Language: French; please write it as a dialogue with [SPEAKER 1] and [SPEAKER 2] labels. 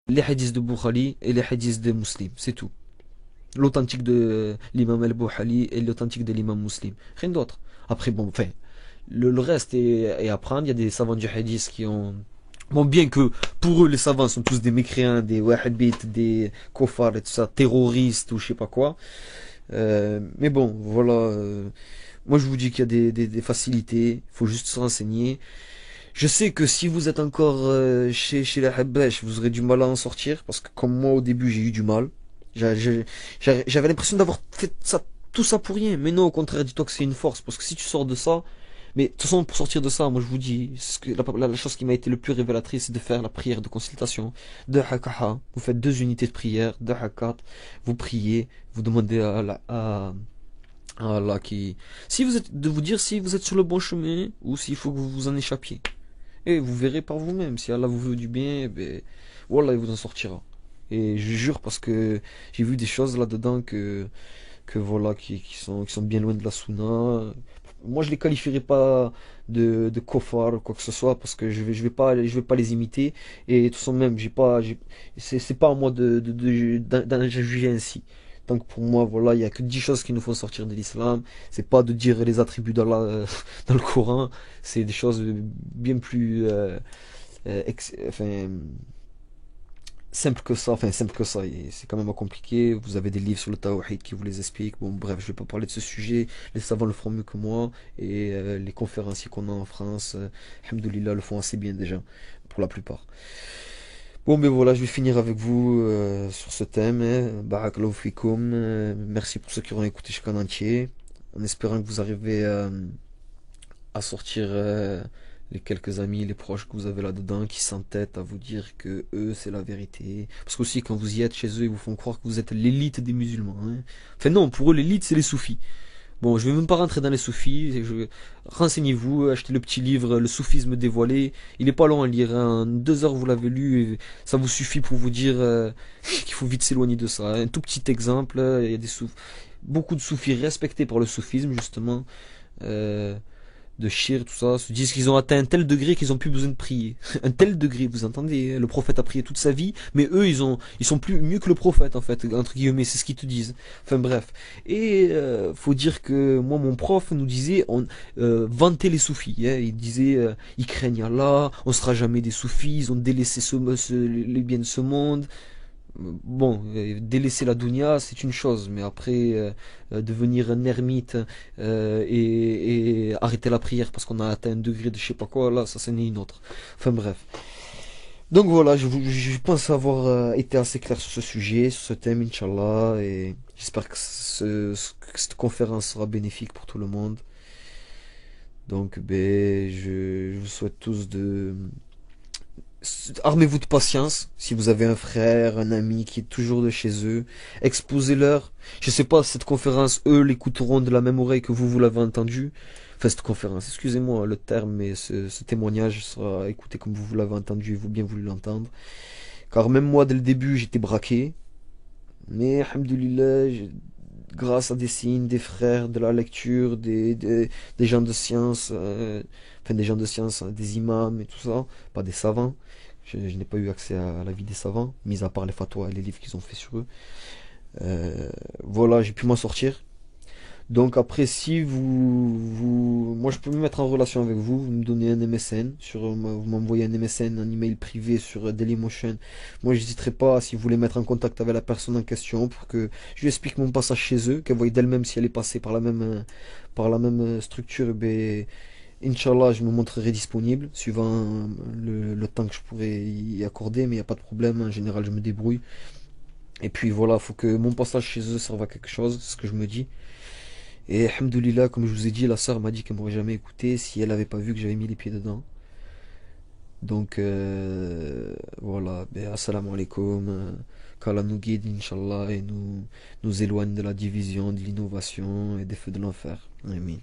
[SPEAKER 1] les hadiths de Bukhari et les hadiths de Muslim, c'est tout. L'authentique de l'imam al-Bukhari et l'authentique de l'imam Muslim. Rien d'autre. Après, bon, enfin, le reste est à prendre. Il y a des savants du hadith qui ont... Bon, bien que pour eux, les savants sont tous des mécréants, des wahhabites, des kofars et tout ça, terroristes ou je sais pas quoi. Mais bon, voilà. Moi, je vous dis qu'il y a des facilités. Il faut juste se renseigner. Je sais que si vous êtes encore chez la Habash, vous aurez du mal à en sortir. Parce que comme moi, au début, j'ai eu du mal. J'avais l'impression d'avoir fait ça, tout ça pour rien. Mais non, au contraire, dis-toi que c'est une force. Parce que si tu sors de ça, mais de toute façon, pour sortir de ça, moi je vous dis, la chose qui m'a été le plus révélatrice, c'est de faire la prière de consultation, de hakaha. Vous faites 2 unités de prière, de hakat, vous priez, vous demandez à Allah qui, si vous êtes, de vous dire si vous êtes sur le bon chemin ou s'il faut que vous vous en échappiez. Et vous verrez par vous-même. Si Allah vous veut du bien, ben, Wallah, il vous en sortira. Et je jure parce que j'ai vu des choses là-dedans que voilà, qui sont bien loin de la sunna. Moi, je les qualifierais pas de kofar ou quoi que ce soit parce que je vais pas les imiter. Et de toute façon, même, c'est pas à moi d'en juger ainsi. Donc pour moi, voilà, il y a que 10 choses qui nous font sortir de l'islam. C'est pas de dire les attributs d'Allah dans le Coran. C'est des choses bien plus, enfin, simple que ça, enfin simple que ça, et c'est quand même pas compliqué. Vous avez des livres sur le tawhid qui vous les expliquent. Bon, bref, je vais pas parler de ce sujet. Les savants le feront mieux que moi, et les conférenciers qu'on a en France, alhamdoulilah, le font assez bien déjà, pour la plupart. Bon, ben voilà, je vais finir avec vous sur ce thème. Barakallahu fikoum. Merci pour ceux qui auront écouté jusqu'en entier. En espérant que vous arrivez à sortir les quelques amis, les proches que vous avez là-dedans, qui s'entêtent à vous dire que eux, c'est la vérité. Parce qu'aussi, quand vous y êtes chez eux, ils vous font croire que vous êtes l'élite des musulmans. Hein. Enfin non, pour eux, l'élite, c'est les soufis. Bon, je vais même pas rentrer dans les soufis. Renseignez-vous, achetez le petit livre, Le soufisme dévoilé. Il est pas long à lire. Hein. En 2 heures, vous l'avez lu. Et ça vous suffit pour vous dire qu'il faut vite s'éloigner de ça. Un tout petit exemple. Il y a beaucoup de soufis respectés par le soufisme, justement. Euh, de shir, tout ça, se disent qu'ils ont atteint un tel degré qu'ils ont plus besoin de prier. Un tel degré, vous entendez, le prophète a prié toute sa vie, mais eux, ils sont plus mieux que le prophète, en fait, entre guillemets, c'est ce qu'ils te disent. Enfin bref. Et faut dire que moi, mon prof nous disait, vantait les soufis. Hein, il disait, ils craignent Allah, on sera jamais des soufis, ils ont délaissé les biens de ce monde. Bon, délaisser la dunya, c'est une chose, mais après, devenir un ermite et arrêter la prière parce qu'on a atteint un degré de je sais pas quoi, là, ça, c'en est une autre. Enfin bref. Donc voilà, je pense avoir été assez clair sur ce sujet, sur ce thème, Inch'Allah, et j'espère que que cette conférence sera bénéfique pour tout le monde. Donc, ben, je vous souhaite tous de armez-vous de patience. Si vous avez un frère, un ami qui est toujours de chez eux, exposez-leur. Je sais pas, cette conférence, eux l'écouteront de la même oreille que vous l'avez entendu. Enfin, cette conférence, excusez-moi le terme, mais ce témoignage sera écouté comme vous l'avez entendu et vous bien voulu l'entendre. Car même moi, dès le début, j'étais braqué. Mais, alhamdoulilah, grâce à des signes, des frères, de la lecture, des gens de science, enfin des gens de science, hein, des imams et tout ça, pas des savants. Je n'ai pas eu accès à la vie des savants, mis à part les fatwas et les livres qu'ils ont fait sur eux. Voilà, j'ai pu m'en sortir. Donc après, si moi je peux me mettre en relation avec vous, vous me donnez un MSN, vous m'envoyez un MSN, un email privé sur Dailymotion. Moi j'hésiterai pas, si vous voulez mettre en contact avec la personne en question, pour que je lui explique mon passage chez eux, qu'elle voie d'elle-même si elle est passée par la même structure, ben, Inch'Allah, je me montrerai disponible, suivant le temps que je pourrais y accorder, mais il n'y a pas de problème, en général je me débrouille. Et puis voilà, faut que mon passage chez eux serve à quelque chose, c'est ce que je me dis. Et alhamdoulilah, comme je vous ai dit, la sœur m'a dit qu'elle m'aurait jamais écouté si elle avait pas vu que j'avais mis les pieds dedans. Donc voilà, ben, assalamu alaikum, qu'Allah nous guide, Inch'Allah, et nous éloigne de la division, de l'innovation et des feux de l'enfer. Amin.